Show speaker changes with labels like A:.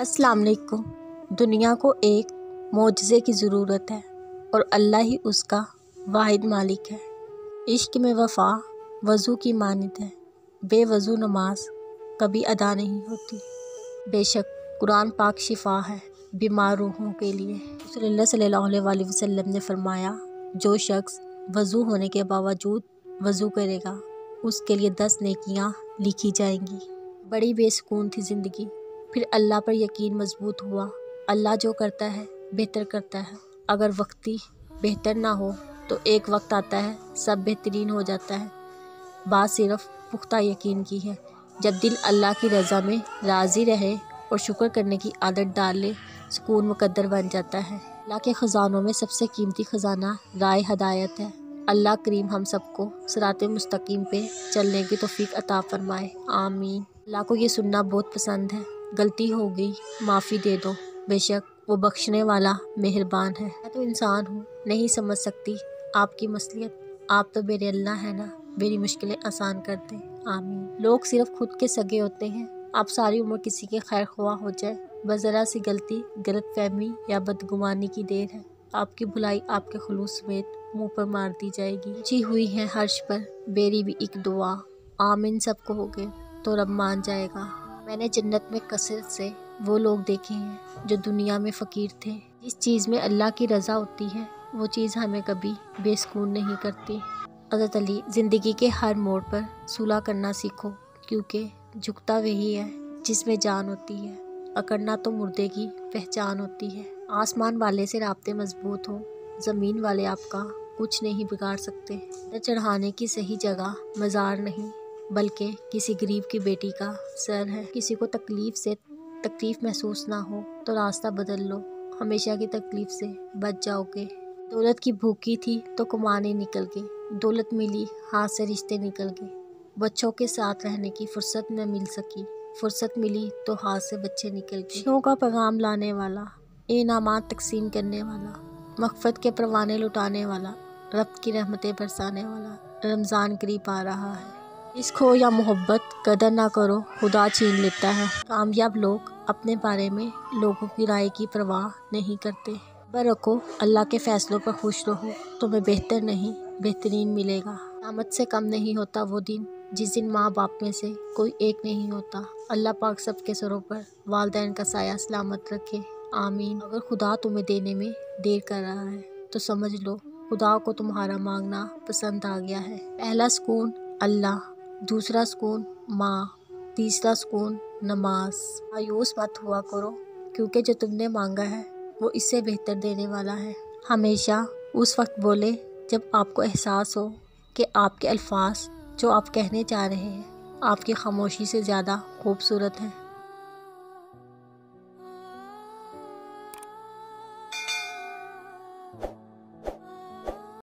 A: अस्सलाम वालेकुम। दुनिया को एक मोजज़े की ज़रूरत है और अल्लाह ही उसका वाहिद मालिक है। इश्क में वफ़ा वज़ू की मानित है, बेवज़ू नमाज कभी अदा नहीं होती। बेशक कुरान पाक शिफा है बीमार रूहों के लिए। रसूलुल्लाह सल्लल्लाहु अलैहि वसल्लम ने फरमाया, जो शख्स वज़ू होने के बावजूद वज़ू करेगा उसके लिए 10 नेकियां लिखी जाएंगी। बड़ी बेसुकून थी ज़िंदगी, फिर अल्लाह पर यकीन मजबूत हुआ। अल्लाह जो करता है बेहतर करता है। अगर वक्ती बेहतर ना हो तो एक वक्त आता है सब बेहतरीन हो जाता है। बात सिर्फ पुख्ता यकीन की है। जब दिल अल्लाह की रज़ा में राज़ी रहे और शुक्र करने की आदत डाल ले, सुकून मुकद्दर बन जाता है। अल्लाह के ख़ज़ानों में सबसे कीमती ख़ज़ाना राय हदायत है। अल्लाह करीम हम सबको सिराते मुस्तकीम पे चलने की तौफीक अता फरमाए, आमीन। अल्लाह को ये सुनना बहुत पसंद है, गलती हो गई माफ़ी दे दो, बेशक वो बख्शने वाला मेहरबान है। मैं तो इंसान हूँ, नहीं समझ सकती आपकी मसलियत, आप तो मेरे अल्लाह है ना, मेरी मुश्किलें आसान कर दें, आमीन। लोग सिर्फ खुद के सगे होते हैं। आप सारी उम्र किसी के खैर ख्वाह हो जाए, बस ज़रा सी गलती, गलत फहमी या बदगुमानी की देर है, आपकी भुलाई आपके खुलूस समेत मुंह पर मार दी जाएगी। जी हुई है हर्ष पर मेरी भी एक दुआ, आमीन सबको हो गए तो रब मान जाएगा। मैंने जन्नत में कसरत से वो लोग देखे हैं जो दुनिया में फ़कीर थे। जिस चीज़ में अल्लाह की रज़ा होती है वो चीज़ हमें कभी बेसुकून नहीं करती। हज़रत अली, ज़िंदगी के हर मोड़ पर सुलह करना सीखो, क्योंकि झुकता वही है जिसमें जान होती है, अकड़ना तो मुर्दे की पहचान होती है। आसमान वाले से राब्ते मजबूत हो, ज़मीन वाले आपका कुछ नहीं बिगाड़ सकते। न चढ़ाने की सही जगह मज़ार नहीं, बल्कि किसी गरीब की बेटी का सर है। किसी को तकलीफ महसूस ना हो तो रास्ता बदल लो, हमेशा की तकलीफ से बच जाओगे। दौलत की भूखी थी तो कमाने निकल गई, दौलत मिली हाथ से रिश्ते निकल गए। बच्चों के साथ रहने की फुर्सत न मिल सकी, फुर्सत मिली तो हाथ से बच्चे निकल गए। खुशियों का पैगाम लाने वाला, इनामात तकसीम करने वाला, मग़फ़िरत के परवाने लुटाने वाला, रब की रहमतें बरसाने वाला, रमज़ान करीब आ रहा है। इश्क हो या मोहब्बत, कदर ना करो खुदा छीन लेता है। कामयाब लोग अपने बारे में लोगों की राय की परवाह नहीं करते। सब्र रखो, अल्लाह के फैसलों पर खुश रहो, तुम्हें बेहतर नहीं बेहतरीन मिलेगा। क़यामत से कम नहीं होता वो दिन जिस दिन माँ बाप में से कोई एक नहीं होता। अल्लाह पाक सबके सरों पर वालिदैन का साया सलामत रखे, आमीन। अगर खुदा तुम्हें देने में देर कर रहा है तो समझ लो खुदा को तुम्हारा मांगना पसंद आ गया है। पहला सुकून अल्लाह, दूसरा सुकून माँ, तीसरा सुकून नमाज। मायूस मत हुआ करो, क्योंकि जो तुमने मांगा है वो इससे बेहतर देने वाला है। हमेशा उस वक्त बोले जब आपको एहसास हो कि आपके अल्फाज जो आप कहने जा रहे हैं आपकी खामोशी से ज़्यादा खूबसूरत हैं।